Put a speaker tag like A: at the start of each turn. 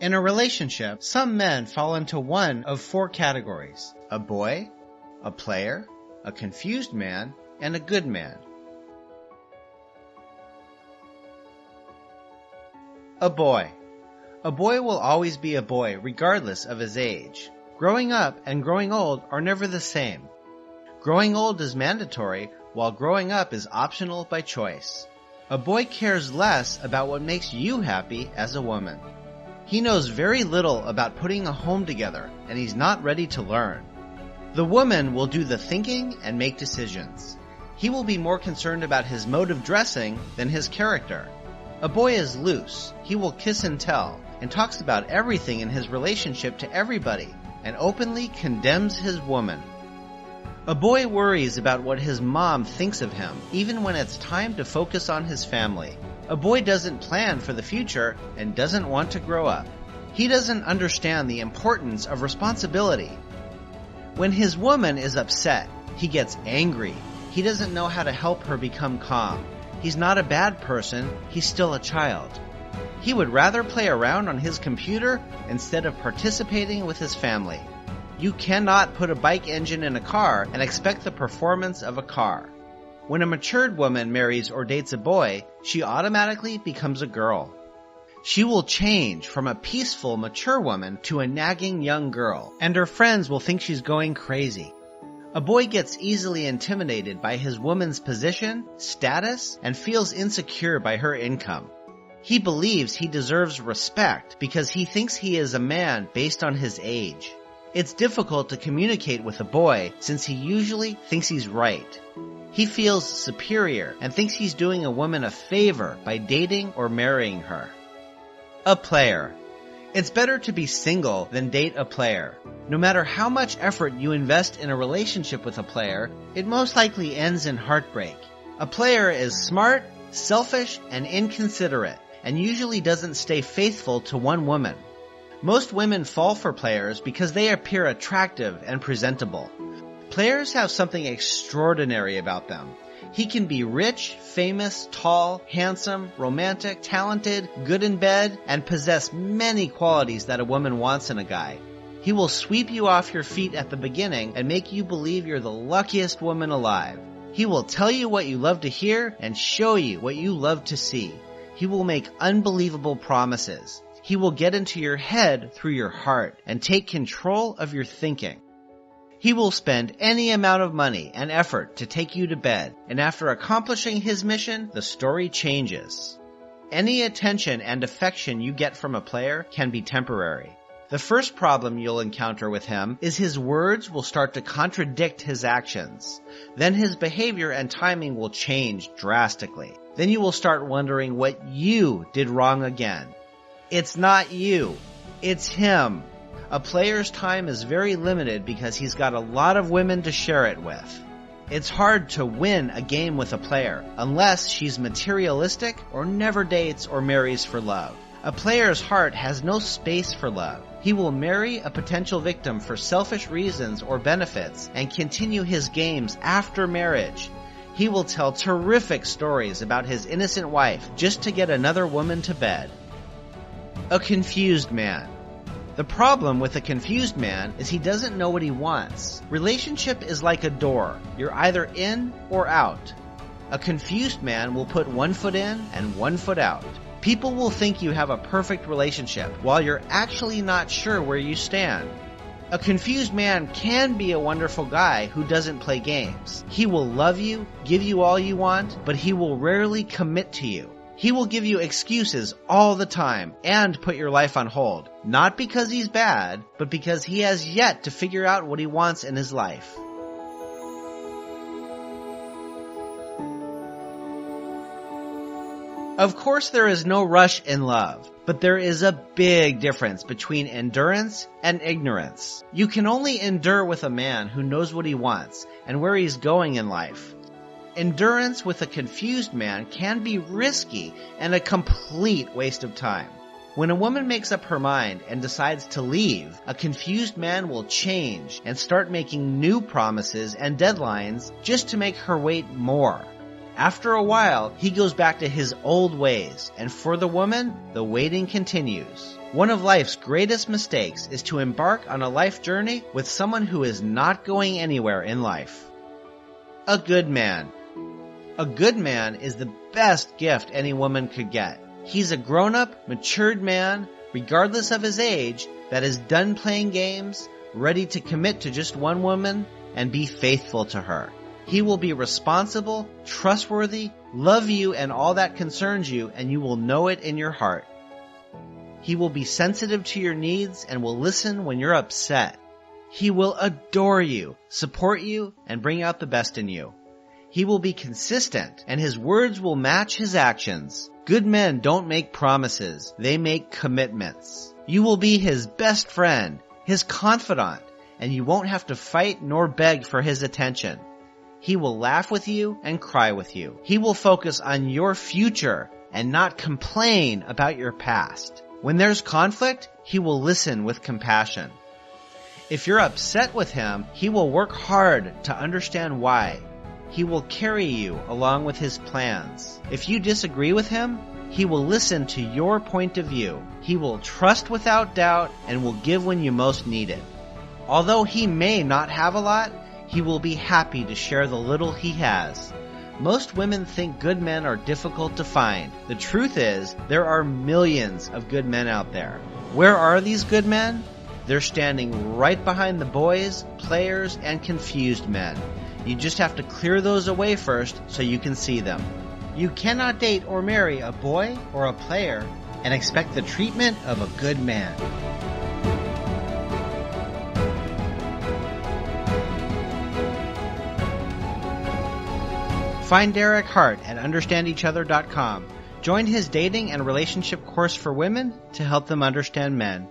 A: In a relationship, some men fall into one of four categories: a boy, a player, a confused man, and a good man. A boy. A boy will always be a boy regardless of his age. Growing up and growing old are never the same. Growing old is mandatory, while growing up is optional by choice. A boy cares less about what makes you happy as a woman. He knows very little about putting a home together, and he's not ready to learn. The woman will do the thinking and make decisions. He will be more concerned about his mode of dressing than his character. A boy is loose. He will kiss and tell, and talks about everything in his relationship to everybody, and openly condemns his woman. A boy worries about what his mom thinks of him, even when it's time to focus on his family. A boy doesn't plan for the future and doesn't want to grow up. He doesn't understand the importance of responsibility. When his woman is upset, he gets angry. He doesn't know how to help her become calm. He's not a bad person, he's still a child. He would rather play around on his computer instead of participating with his family. You cannot put a bike engine in a car and expect the performance of a car. When a matured woman marries or dates a boy, she automatically becomes a girl. She will change from a peaceful, mature woman to a nagging young girl, and her friends will think she's going crazy. A boy gets easily intimidated by his woman's position, status, and feels insecure by her income. He believes he deserves respect because he thinks he is a man based on his age. It's difficult to communicate with a boy since he usually thinks he's right. He feels superior and thinks he's doing a woman a favor by dating or marrying her. A player. It's better to be single than date a player. No matter how much effort you invest in a relationship with a player, it most likely ends in heartbreak. A player is smart, selfish, and inconsiderate, and usually doesn't stay faithful to one woman. Most women fall for players because they appear attractive and presentable. Players have something extraordinary about them. He can be rich, famous, tall, handsome, romantic, talented, good in bed, and possess many qualities that a woman wants in a guy. He will sweep you off your feet at the beginning and make you believe you're the luckiest woman alive. He will tell you what you love to hear and show you what you love to see. He will make unbelievable promises. He will get into your head through your heart and take control of your thinking. He will spend any amount of money and effort to take you to bed, and after accomplishing his mission, the story changes. Any attention and affection you get from a player can be temporary. The first problem you'll encounter with him is his words will start to contradict his actions. Then his behavior and timing will change drastically. Then you will start wondering what you did wrong again. It's not you. It's him. A player's time is very limited because he's got a lot of women to share it with. It's hard to win a game with a player unless she's materialistic or never dates or marries for love. A player's heart has no space for love. He will marry a potential victim for selfish reasons or benefits and continue his games after marriage. He will tell terrific stories about his innocent wife just to get another woman to bed. A confused man. The problem with a confused man is he doesn't know what he wants. Relationship is like a door. You're either in or out. A confused man will put one foot in and one foot out. People will think you have a perfect relationship while you're actually not sure where you stand. A confused man can be a wonderful guy who doesn't play games. He will love you, give you all you want, but he will rarely commit to you. He will give you excuses all the time and put your life on hold. Not because he's bad, but because he has yet to figure out what he wants in his life. Of course, there is no rush in love, but there is a big difference between endurance and ignorance. You can only endure with a man who knows what he wants and where he's going in life. Endurance with a confused man can be risky and a complete waste of time. When a woman makes up her mind and decides to leave, a confused man will change and start making new promises and deadlines just to make her wait more. After a while, he goes back to his old ways, and for the woman, the waiting continues. One of life's greatest mistakes is to embark on a life journey with someone who is not going anywhere in life. A good man. A good man is the best gift any woman could get. He's a grown-up, matured man, regardless of his age, that is done playing games, ready to commit to just one woman, and be faithful to her. He will be responsible, trustworthy, love you and all that concerns you, and you will know it in your heart. He will be sensitive to your needs and will listen when you're upset. He will adore you, support you, and bring out the best in you. He will be consistent, and his words will match his actions. Good men don't make promises, they make commitments. You will be his best friend, his confidant, and you won't have to fight nor beg for his attention. He will laugh with you and cry with you. He will focus on your future and not complain about your past. When there's conflict, he will listen with compassion. If you're upset with him, he will work hard to understand why. He will carry you along with his plans. If you disagree with him, he will listen to your point of view. He will trust without doubt and will give when you most need it. Although he may not have a lot, he will be happy to share the little he has. Most women think good men are difficult to find. The truth is, there are millions of good men out there. Where are these good men? They're standing right behind the boys, players, and confused men. You just have to clear those away first so you can see them. You cannot date or marry a boy or a player and expect the treatment of a good man. Find Derek Hart at understandeachother.com. Join his dating and relationship course for women to help them understand men.